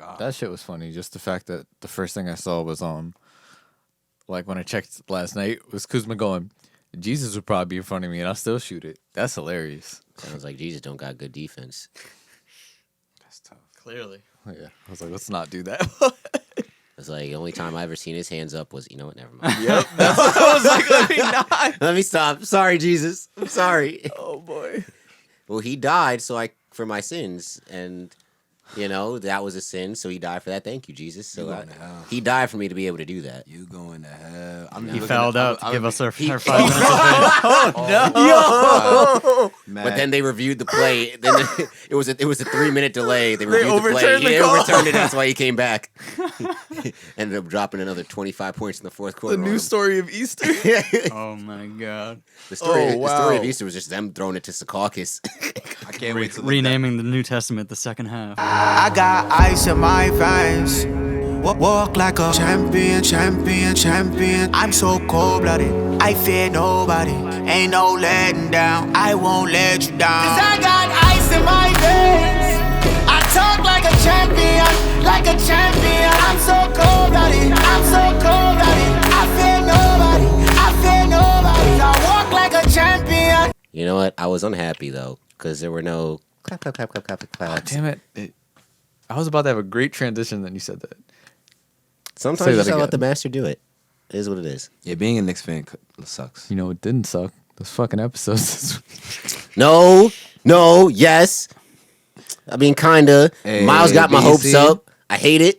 God. That shit was funny. Just the fact that the first thing I saw was like when I checked last night was Kuzma going, Jesus would probably be in front of me and I'll still shoot it. That's hilarious. Sounds like Jesus don't got good defense. That's tough. Clearly. Yeah, I was like, let's not do that. It's like the only time I ever seen his hands up was, you know what? Never mind. Yep, that's what I was like. Let me not. Let me stop. Sorry, Jesus. I'm sorry. Oh boy. Well, he died for my sins, and that was a sin. So he died for that. Thank you, Jesus. So going to hell. he died for me to be able to do that. You going to hell? He fouled out to give us our 5 minutes of fame. But then they reviewed the play. Then it was a 3-minute delay. They reviewed the play. overturned the They call. overturned it. That's why he came back. Ended up dropping another 25 points in the fourth quarter. The on new him. story of Easter. Oh my God. The story wow. of Easter was just them throwing it to Secaucus. I can't wait to look Renaming the New Testament the second half. I got ice in my veins. Walk like a champion, champion, champion. I'm so cold-blooded, I fear nobody. Ain't no letting down, I won't let you down. 'Cause I got ice in my veins. I talk like a champion, like a champion. I'm so cold-blooded, I'm so cold-blooded. I fear nobody, I fear nobody. I walk like a champion. You know what? I was unhappy though because there were no clap, clap, clap, clap, clap, clap. Damn it. I was about to have a great transition, then you said that. Sometimes Say you that just gotta let again. the master do it. It is what it is. Yeah, being a Knicks fan sucks. You know, it didn't suck. Those fucking episodes this week. No, yes. I mean, kinda. A, Miles got my B, hopes C. up. I hate it.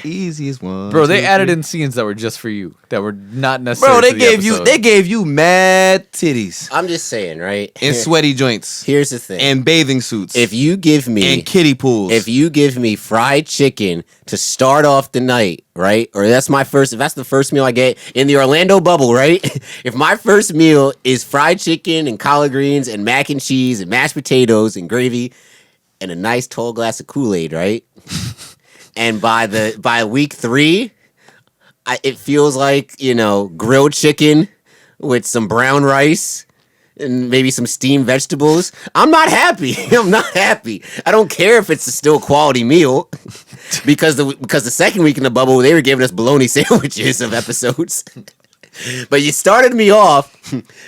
Easiest one. Bro, they 2, added 3. in scenes that were just for you, that were not necessary. Bro, for the episode. they gave you mad titties I'm just saying, right? and sweaty joints Here's the thing. and bathing suits if you give me and kiddie pools. If you give me fried chicken to start off the night, right? Or if that's the first meal I get in the Orlando bubble, right? If my first meal is fried chicken and collard greens and mac and cheese and mashed potatoes and gravy and a nice tall glass of Kool-Aid, right? And by week 3, it feels like, grilled chicken with some brown rice and maybe some steamed vegetables. I'm not happy. I'm not happy. I don't care if it's a still quality meal because the second week in the bubble, they were giving us bologna sandwiches of episodes. But you started me off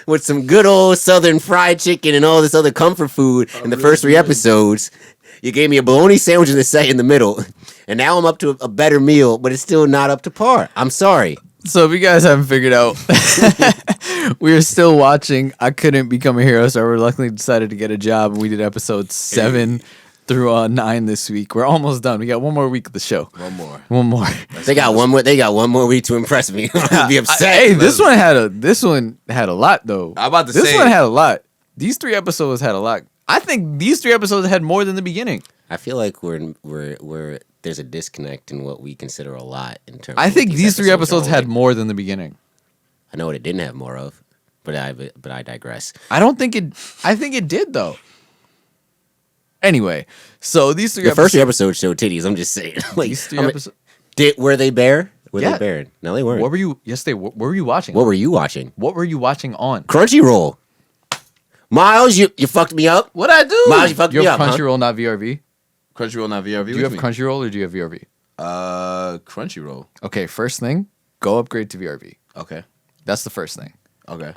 with some good old Southern fried chicken and all this other comfort food in the first 3 episodes. You gave me a bologna sandwich in the middle. And now I'm up to a better meal, but it's still not up to par. I'm sorry. So if you guys haven't figured out, we are still watching I Couldn't Become a Hero, so I reluctantly decided to get a job, and we did episodes 7 through 9 this week. We're almost done. We got one more week of the show. One more. They got one more week to impress me. I'm gonna be upset. Hey, this one had a lot though. I'm about to this say one it. had a lot. These 3 episodes had a lot. I think these 3 episodes had more than the beginning. I feel like we're there's a disconnect in what we consider a lot in terms. I of think what these 3 episodes are had holding. more than the beginning. I know what it didn't have more of, but I digress. I don't think it. I think it did though. Anyway, so these 3 The first episodes. 3 episodes showed titties. I'm just saying. Like, These 3 I'm- episodes. were they bare? Were Yeah. they bare? No, they weren't. What were you? Yes, they. What were you watching? What were you watching? What were you watching on? Crunchyroll. Miles, you fucked me up. What I do? Miles, you fucked You me have up. Huh? Crunchyroll, not VRV. Crunchyroll, not VRV. Do you have Crunchyroll or do you have VRV? Crunchyroll. Okay, first thing, go upgrade to VRV. Okay. That's the first thing. Okay.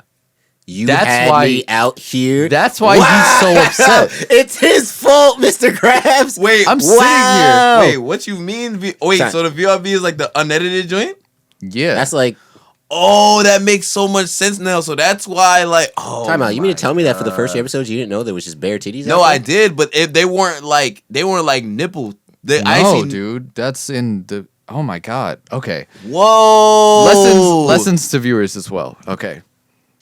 You That's had why- me out here. That's why he's so upset. It's his fault, Mr. Krabs. Wait, I'm Wow. wait, what you mean? Sorry. So the VRV is like the unedited joint? Yeah, That's like Oh, that makes so much sense now. So that's why, like, oh, time out. You mean to my tell me that for the first God. episode you didn't know there was just bare titties? No, out I there? did, but if they weren't like nipple. They, I no, actually, dude. That's in the. Oh my god. Okay. Whoa. Lessons to viewers as well. Okay.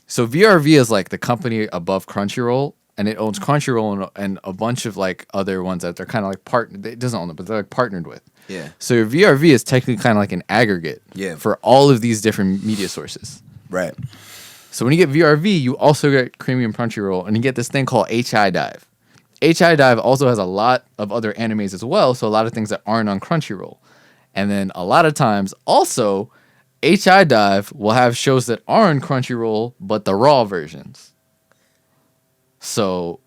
So VRV is like the company above Crunchyroll, and it owns Crunchyroll and a bunch of like other ones that they're kind of like partnered. It doesn't own them, but they're like partnered with. Yeah. So your VRV is technically kind of like an aggregate. Yeah. For all of these different media sources. Right. So when you get VRV, you also get Premium Crunchyroll, and you get this thing called HI Dive. HI Dive also has a lot of other animes as well, so a lot of things that aren't on Crunchyroll. And then a lot of times, also, HI Dive will have shows that are on Crunchyroll, but the raw versions. So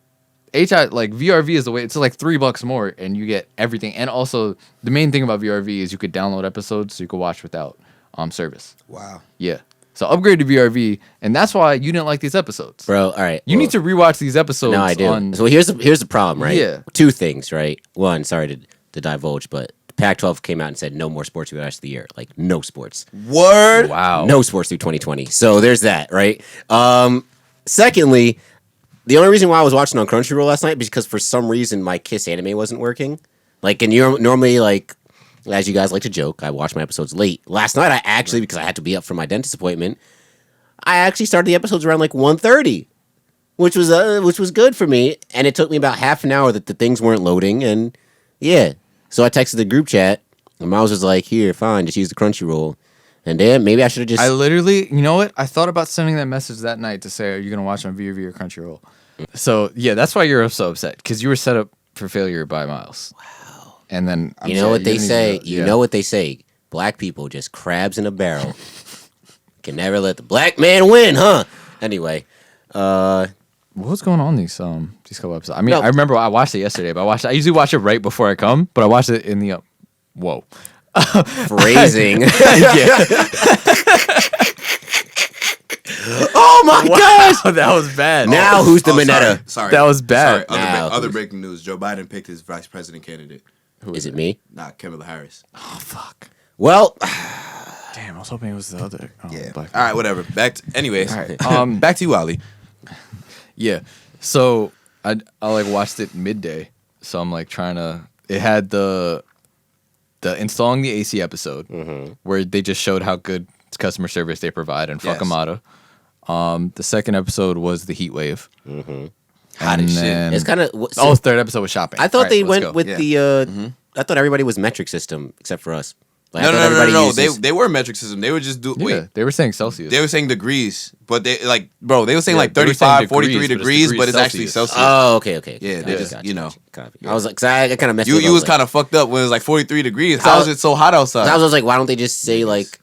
like VRV is the way. It's like $3 more, and you get everything. And also, the main thing about VRV is you could download episodes so you could watch without service. Wow. Yeah. So upgrade to VRV, and that's why you didn't like these episodes, Bro, all right. You need to rewatch these episodes. No, I do. So here's the problem, right? Yeah. 2 things, right? One, sorry to divulge, but Pac-12 came out and said no more sports for the rest of the year. Like, no sports. Word. Wow. No sports through 2020. So there's that, right? Secondly, the only reason why I was watching on Crunchyroll last night is because for some reason my Kiss anime wasn't working. Like, and you're normally, like, as you guys like to joke, I watch my episodes late. Last night, I actually, because I had to be up for my dentist appointment, I actually started the episodes around like 1:30, which was good for me. And it took me about half an hour that the things weren't loading. And yeah, so I texted the group chat, and Miles was like, "Here, fine, just use the Crunchyroll." And then maybe I should have just. I literally, you know what? I thought about sending that message that night to say, "Are you gonna watch on VRV or Crunchyroll?" So yeah, that's why you're so upset because you were set up for failure by Miles. Wow. And then You know what they say. You know what they say. Black people just crabs in a barrel. Can never let the black man win, huh? Anyway, what's going on these couple episodes? I mean, No. I remember I watched it yesterday, but I usually watch it right before I come, but I watched it in the whoa. phrasing. Yeah. Oh my gosh! That was bad. Now who's the Minetta? Sorry. That was bad. Sorry. Now, Other who's- breaking news. Joe Biden picked his vice president candidate. Is it me? Not Kamala Harris. Oh fuck. Well, Damn, I was hoping it was the other. Yeah. Black All right, whatever. Anyways. All right. Back to you, Ali. Yeah. So I like watched it midday. So I'm like trying to. It had the installing the AC episode where they just showed how good customer service they provide and fuck Yes. Amada. The second episode was the heat wave. Hot as shit. it's kind of. Third episode was shopping. I thought All right, they let's went go. with Yeah. the. I thought everybody was metric system except for us. Like, I No. thought everybody They uses- were metric system. They were just Yeah, wait. they were saying Celsius. They were saying degrees, but they like they were saying Yeah, like they were saying 35, 43 degrees, degrees, but but it's it's actually Celsius. Celsius. Oh, okay. Yeah, they just, you know. Copy. I was like, 'cause I kind of messed. You was kind of fucked up when it was like 43 degrees. How I was it so hot outside? I was like, why don't they just say like?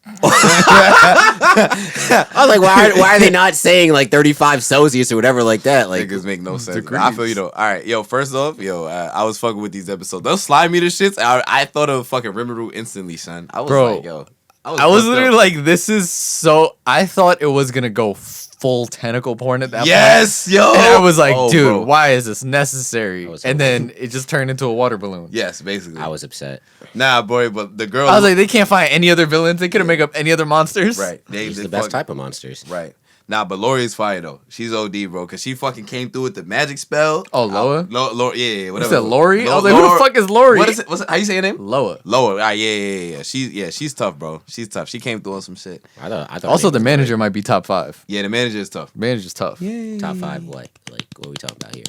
I was like, why are they not saying like 35 Celsius or whatever like that? Like, Niggas make no sense. Degrees. I feel you though. All right, yo. First off, I was fucking with these episodes. Those slime meter shits. I thought of fucking Rimuru instantly, son. I was Bro, like, yo. I was fucked literally up. like, this is so. I thought it was gonna go full tentacle porn at that point. yes, yo. And I was like, Oh, dude, bro. why is this necessary? I was And then it just turned into a water balloon. Yes, basically. I was upset. Nah, boy, but the girl. I was like, they can't find any other villains. They couldn't make up any other monsters. right. They He's they the best fuck- type of monsters. Right. Nah, but Lori's fire though. She's OD, bro, because she fucking came through with the magic spell. Oh, Loa? Yeah, You whatever. said Lori? I was like, Lor- who the fuck is Lori? What is it? How you say her name? Loa. Lower. Yeah. She's tough, bro. She's tough. She came through on some shit. I thought Also, her the name was manager might be top 5. Yeah, the manager is tough. Manager's tough. great. Top 5. What? Like, what are we talking about here?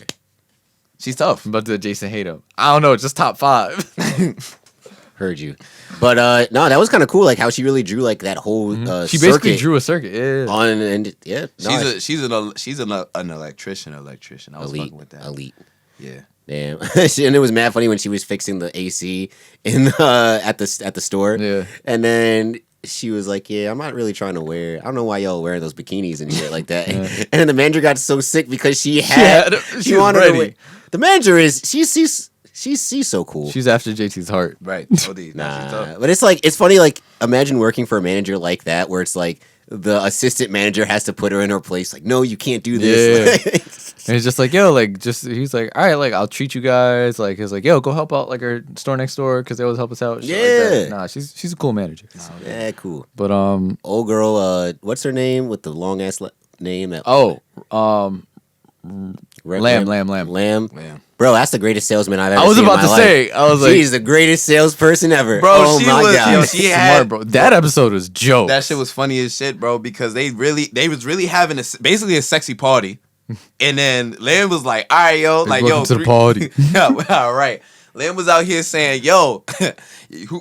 She's tough. I'm about to do Jason Hatem. I don't know, just top 5. Heard you. But no, that was kind of cool. Like how she really drew like that whole. She basically circuit drew a circuit. Yeah. on and yeah. No, She's an electrician. I was elite. fucking with that. Elite. Yeah. Damn. And it was mad funny when she was fixing the AC in at the store. Yeah. And then she was like, "Yeah, I'm not really trying to wear. I don't know why y'all wearing those bikinis and shit like that." And then the manager got so sick because she was wanted to ready. wear. The manager is she's so cool. She's after JT's heart. Right. OD. She's Nah, tough. but it's funny. Like, imagine working for a manager like that, where it's like the assistant manager has to put her in her place. Like, no, you can't do this. And it's just like, yo, like, he's like, all right, like, I'll treat you guys. Like, he's like, yo, go help out, like, our store next door, because they always help us out. Shit like that. Yeah. Nah, she's a cool manager. Yeah, cool. But, Old girl, what's her name with the long ass name? That Lamb. Lamb. Man. Bro, that's the greatest salesman I've ever I was seen in about my to life. say, I was like, She's the greatest salesperson ever. Bro, oh she my was- god. yo, she smart, had- bro. That episode was joke. That shit was funny as shit, bro, because they was really having basically a sexy party. And then Lamb was like, all right, yo, like, yo. Welcome to the party. Yeah, all right. Lamb was out here saying, yo,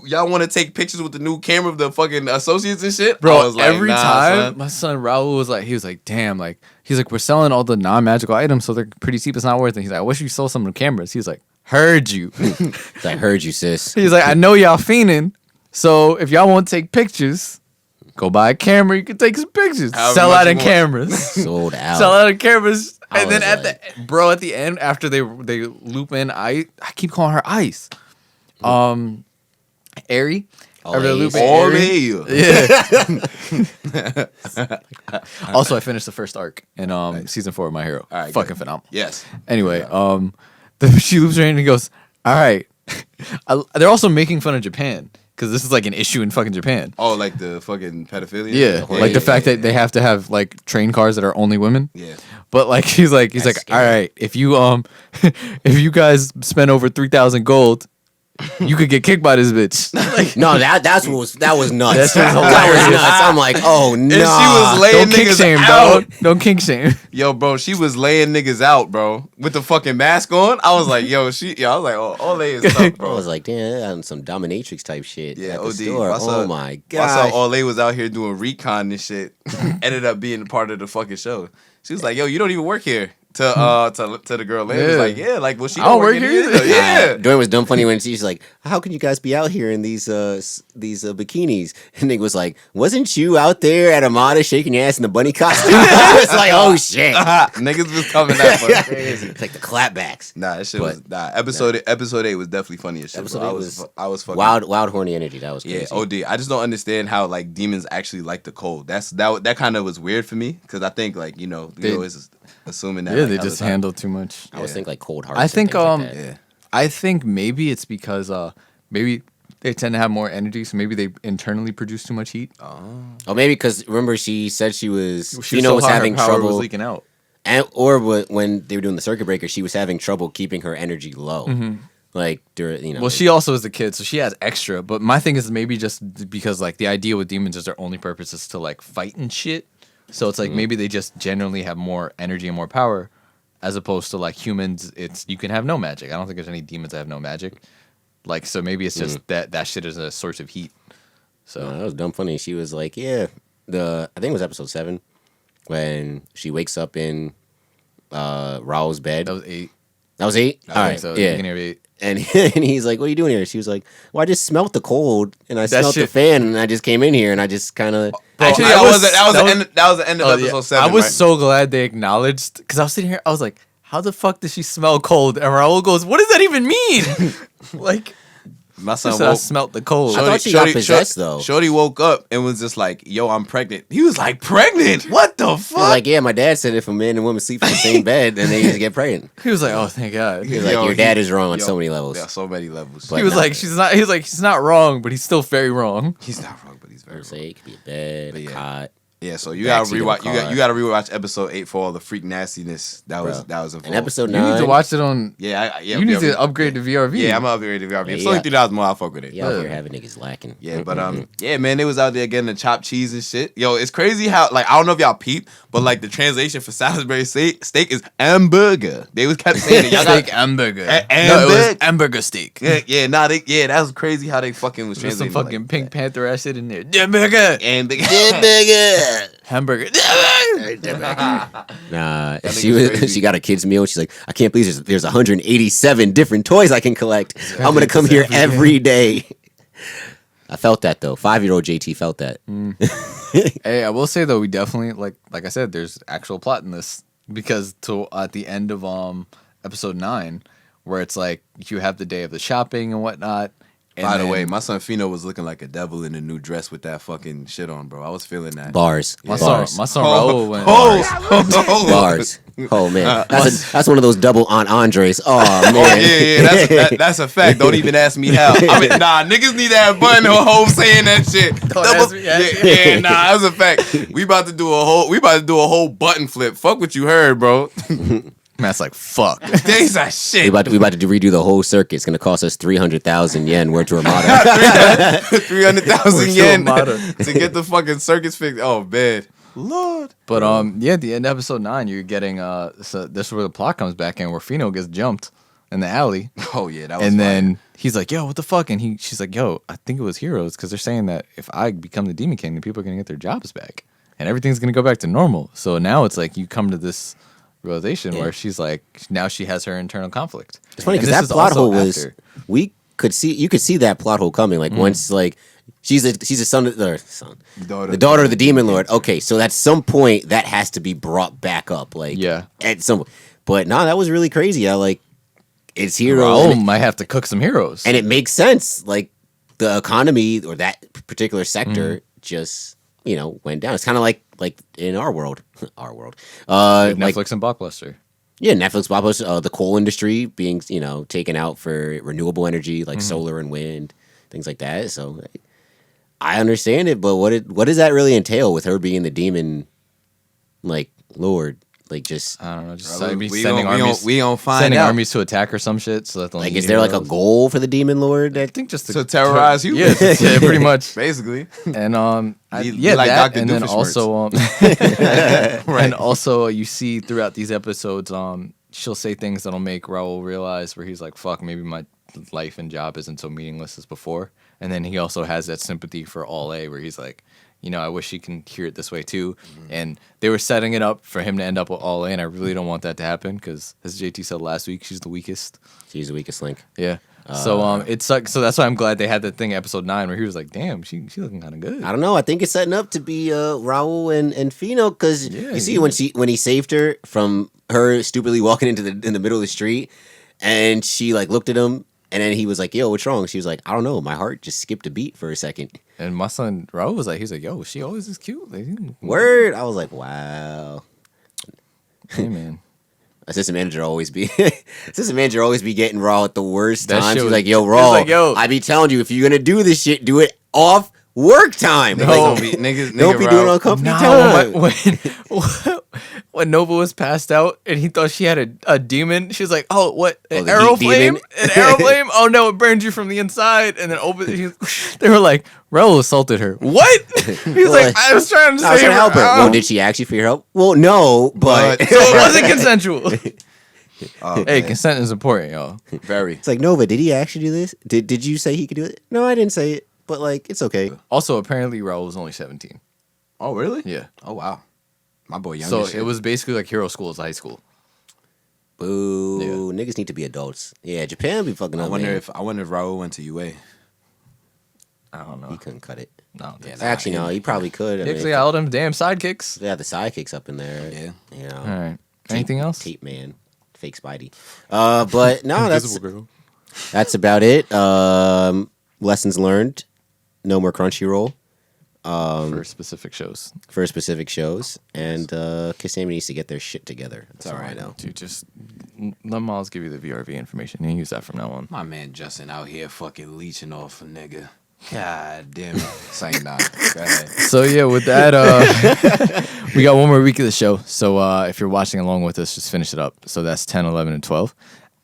y'all want to take pictures with the new camera of the fucking associates and shit? I Bro, was like, every nah, time son. my son Raul was like, he was like, damn, like, he's like, we're selling all the non-magical items, so they're pretty cheap. It's not worth it. He's like, I wish you sold some of the cameras. He's like, heard you. I heard you, sis. He's like, I know y'all fiending, so if y'all want to take pictures, go buy a camera. You can take some pictures. However Sell much out you in want. cameras. Sold out. Sell out in cameras. And then at the end, after they loop in, I keep calling her Ice. Airy. Yeah. Also, I finished the first arc in season 4 of My Hero. All right, fucking good. phenomenal. Yes. Anyway, she loops her in and goes, "All right." They're also making fun of Japan because this is like an issue in fucking Japan. Oh, like the fucking pedophilia. Yeah, like the fact that they have to have like train cars that are only women. Yeah. But like he's like, all right, if you if you guys spend over 3,000 gold, you could get kicked by this bitch. Like, No, that was nuts. That shit was That was hilarious. nuts. I'm like, oh no. And she was laying don't kink niggas shame, out. dog. Don't kink shame. Yo, bro, she was laying niggas out, bro, with the fucking mask on. I was like, I was like, oh, Ole is tough, I bro. was like, damn, on some dominatrix type shit. Yeah, at the OD. store. I saw- Oh my I god. saw Ole was out here doing recon and shit. Ended up being a part of the fucking show. She was like, yo, you don't even work here. To the girl, Lane was like, yeah, like, well, she don't work here either. Yeah. Dwayne was dumb funny when she's like, "How can you guys be out here in these bikinis?" And Nick was like, "Wasn't you out there at Amada shaking your ass in the bunny costume?" It's like, oh shit, Niggas was coming that fucking crazy. it's like the clapbacks. Nah, that shit But- was Episode 8 was definitely funny as shit. Episode Bro. 8 was I was fucking Wild horny energy. That was Yeah, crazy. OD. I just don't understand how like demons actually like the cold. That kind of was weird for me because I think like we always assuming that Yeah, like, they other just time- handle too much. I was thinking like cold hearts. I and think things like that. Yeah. I think maybe it's because maybe they tend to have more energy, so maybe they internally produce too much heat. Oh, maybe because remember she said she was She Fino was so hot, her having power trouble was leaking out. or when they were doing the circuit breaker, she was having trouble keeping her energy low. Like during Well, she also is a kid, so she has extra. But my thing is maybe just because like the idea with demons is their only purpose is to like fight and shit. So it's like maybe they just generally have more energy and more power, as opposed to like humans. It's you can have no magic. I don't think there's any demons that have no magic. Like so maybe it's just that shit is a source of heat. So that was dumb funny. She was like, yeah, I think it was episode 7 when she wakes up in Raul's bed. that was 8. That was 8? I All think right, so. yeah. Beginning of 8. And he's like, what are you doing here? She was like, well, I just smelt the cold and I smelt the shit- fan and I just came in here and I just kind of... Actually, I that was- that was the end of Oh, yeah. episode 7. I was right? so glad they acknowledged because I was sitting here. I was like, "How the fuck does she smell cold?" And Raul goes, "What does that even mean?" Like, My I son said I woke. smelt the cold. I thought she got possessed, though. Shorty woke up and was just like, "Yo, I'm pregnant." He was like, "Pregnant? What the He was fuck?" like, yeah, my dad said if a man and woman sleep in the same bed, then they just get pregnant. He was like, "Oh, thank God." He was like, your dad is wrong on so many levels. Yeah, so many levels. But- He was nah. like, "She's not." He's like, "She's not wrong, but he's still very wrong." He's not wrong, but he's very wrong. Say it could be a bed, a yeah. cot. Yeah, so you gotta Backseat of a rewatch. car. You gotta rewatch episode 8 for all the freak nastiness that was involved. And episode You need 9. to watch it on. Yeah, You need to upgrade to VRV. Yeah, I'm gonna upgrade to VRV. It's Yeah, only yeah. $3 more. I'll fuck with it. Y'all here having niggas lacking. Yeah, but yeah, man, they was out there getting the chopped cheese and shit. Yo, it's crazy how like I don't know if y'all peep, but like the translation for Salisbury steak is hamburger. They was kept saying it. Y'all steak got, hamburger. A- No, it was hamburg- hamburger steak. that was crazy how they fucking was There's some translating. fucking like Pink Panther ass shit in there. Hamburger. and they, Hamburger. Nah, That she nigga's was, crazy. she got a kid's meal. She's like, I can't believe there's 187 different toys I can collect. I'm gonna come here every day. I felt that though. 5-year-old JT felt that. Hey, I will say though, we definitely like I said, there's actual plot in this because at the end of episode 9, where it's like you have the day of the shopping and whatnot. And By the then- way, my son Fino was looking like a devil in a new dress with that fucking shit on, bro. I was feeling that. Bars, my bars, son Raul went. bars. Oh man, that's one of those double on Andres. Oh man, Oh yeah, that's a fact. Don't even ask me how. I mean, nah, niggas need to have bun or hoe saying that shit. ask me that yeah, nah, that's a fact. We about to do a whole button flip. Fuck what you heard, bro. Matt's like, fuck. Things are shit. we about to redo the whole circuit. It's gonna cost us 300,000 yen. Word to Ramada. 300,000 yen Armada. to get the fucking circuits fixed. Oh man, Lord. But yeah, at the end of episode 9, you're getting so this is where the plot comes back in, where Fino gets jumped in the alley, Oh yeah, that was. and fire. then he's like, "Yo, what the fuck?" And she's like, "Yo, I think it was heroes because they're saying that if I become the Demon King, then people are gonna get their jobs back, and everything's gonna go back to normal." So now it's like you come to this realization where she's like, now she has her internal conflict. It's funny And because this that is plot also hole was after- could see that plot hole coming. Like once like she's a son, the daughter of the demon lord. Okay, so at some point that has to be brought back up. Like at some, but no, that was really crazy. It's hero. Raul might have to cook some heroes, and it makes sense. Like the economy or that particular sector just went down. It's kind of like in our world, Netflix and Blockbuster. Yeah, Netflix, Blockbuster, the coal industry being taken out for renewable energy like solar and wind, things like that. So I understand it, but what does that really entail with her being the demon, like lord? Like just I don't know, just sending armies. We don't find sending out. armies to attack or some shit. So that is there like a goal for the demon lord? I think just to terrorize humans. Yeah, pretty much, basically. And like that, Dr. and then Doofenshmirtz. also and also you see throughout these episodes, she'll say things that'll make Raul realize where he's like, "Fuck, maybe my life and job isn't so meaningless as before." And then he also has that sympathy for All A, where he's like, I wish he can hear it this way too. And they were setting it up for him to end up with All A, and I really don't want that to happen because, as JT said last week, she's the weakest. She's the weakest link. Yeah. So it sucks. So that's why I'm glad they had that thing episode 9 where he was like, "Damn, she looking kind of good." I don't know. I think it's setting up to be Raul and Fino because you see when he saved her from her stupidly walking in the middle of the street, and she like looked at him. And then he was like, "Yo, what's wrong?" She was like, "I don't know. My heart just skipped a beat for a second." And my son Raul was like, "Yo, she always is cute." Like, word. I was like, "Wow." Hey man, assistant manager always be getting Raw at the worst time. She's like, "Yo, Raw, like, I be telling you if you're gonna do this shit, do it off work time. No, don't be doing it on company time." When Nova was passed out and he thought she had a demon, she was like, "Oh, what? An arrow flame? An arrow flame? Oh no, it burns you from the inside." And then they were like, Raul assaulted her. What? He was like, "I was trying to help her." Well, did she ask you for your help? Well, no, but so it wasn't consensual. Hey, consent is important, y'all. Very. It's like, Nova, did he actually do this? Did you say he could do it? No, I didn't say it, but like, it's okay. Also, apparently, Raul was only 17. Oh, really? Yeah. Oh, wow. My boy, young. So it was basically like hero school as high school. Boo! Yeah. Niggas need to be adults. Yeah, Japan be fucking up. I wonder if Raul went to UA. I don't know. He couldn't cut it. No, actually, no, he probably could. I mean, all them damn sidekicks. They have the sidekicks up in there. Yeah. All right. Anything else? Tape Man, fake Spidey. But no, that's about it. Lessons learned. No more Crunchyroll. For specific shows. And Kasami needs to get their shit together. That's all right now. Dude, just let Miles give you the VRV information and use that from now on. My man Justin out here fucking leeching off a nigga. God damn it. Saying nah. Go ahead. So yeah, with that, we got one more week of the show. So if you're watching along with us, just finish it up. So that's 10, 11, and 12.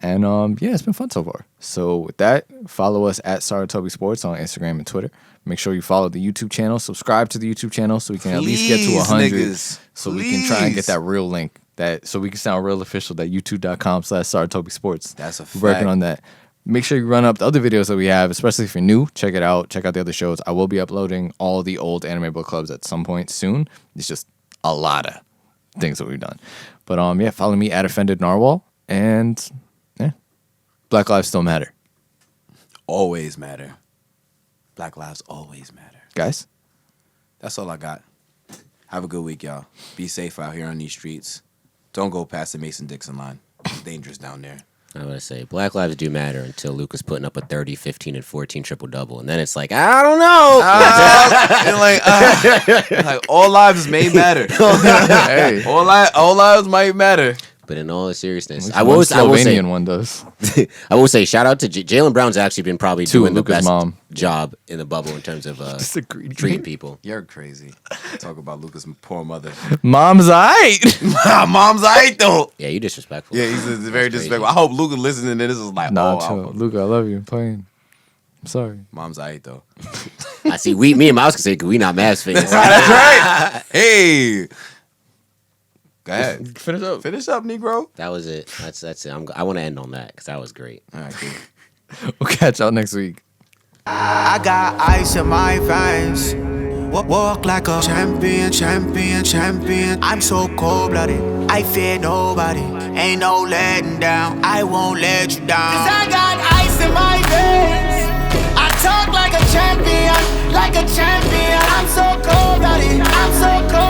And yeah, it's been fun so far. So with that, follow us at Saratobi Sports on Instagram and Twitter. Make sure you follow the YouTube channel, subscribe to the YouTube channel so we can at least get to 100. Niggas. So we can try and get that real link. So we can sound real official, that youtube.com/Saratobi Sports. That's a fact. We're working on that. Make sure you run up the other videos that we have, especially if you're new. Check it out. Check out the other shows. I will be uploading all the old anime book clubs at some point soon. It's just a lot of things that we've done. But yeah, follow me at Offended Narwhal. And yeah, Black Lives still matter. Always matter. Black lives always matter. Guys? That's all I got. Have a good week, y'all. Be safe out here on these streets. Don't go past the Mason-Dixon line. It's dangerous down there. I was going to say, Black lives do matter until Luka's putting up a 30, 15, and 14 triple-double. And then it's like, I don't know. Like all lives may matter. Hey. All lives might matter. But in all seriousness, I will say, one does. I will say, shout out to Jalen Brown's actually been probably doing the best mom. job in the bubble in terms of treating people. You're crazy. Talk about Luka's poor mother. Mom's aight. Mom's aight though. Yeah, you disrespectful. Yeah, he's very disrespectful. I hope Luka listening to this is like, Luka, I love you. I'm playing. I'm sorry. Mom's aight though. I see. Me and Mouse can say, because we not Mavs fans. That's right. Hey. Go ahead. Finish up. Finish up, Negro. That was it. That's it. I want to end on that because that was great. All right, cool. We'll catch y'all next week. I got ice in my veins. Walk like a champion. I'm so cold-blooded. I fear nobody. Ain't no letting down. I won't let you down. 'Cause I got ice in my veins. champion, like a champion. I'm so cold-blooded, I'm so cold.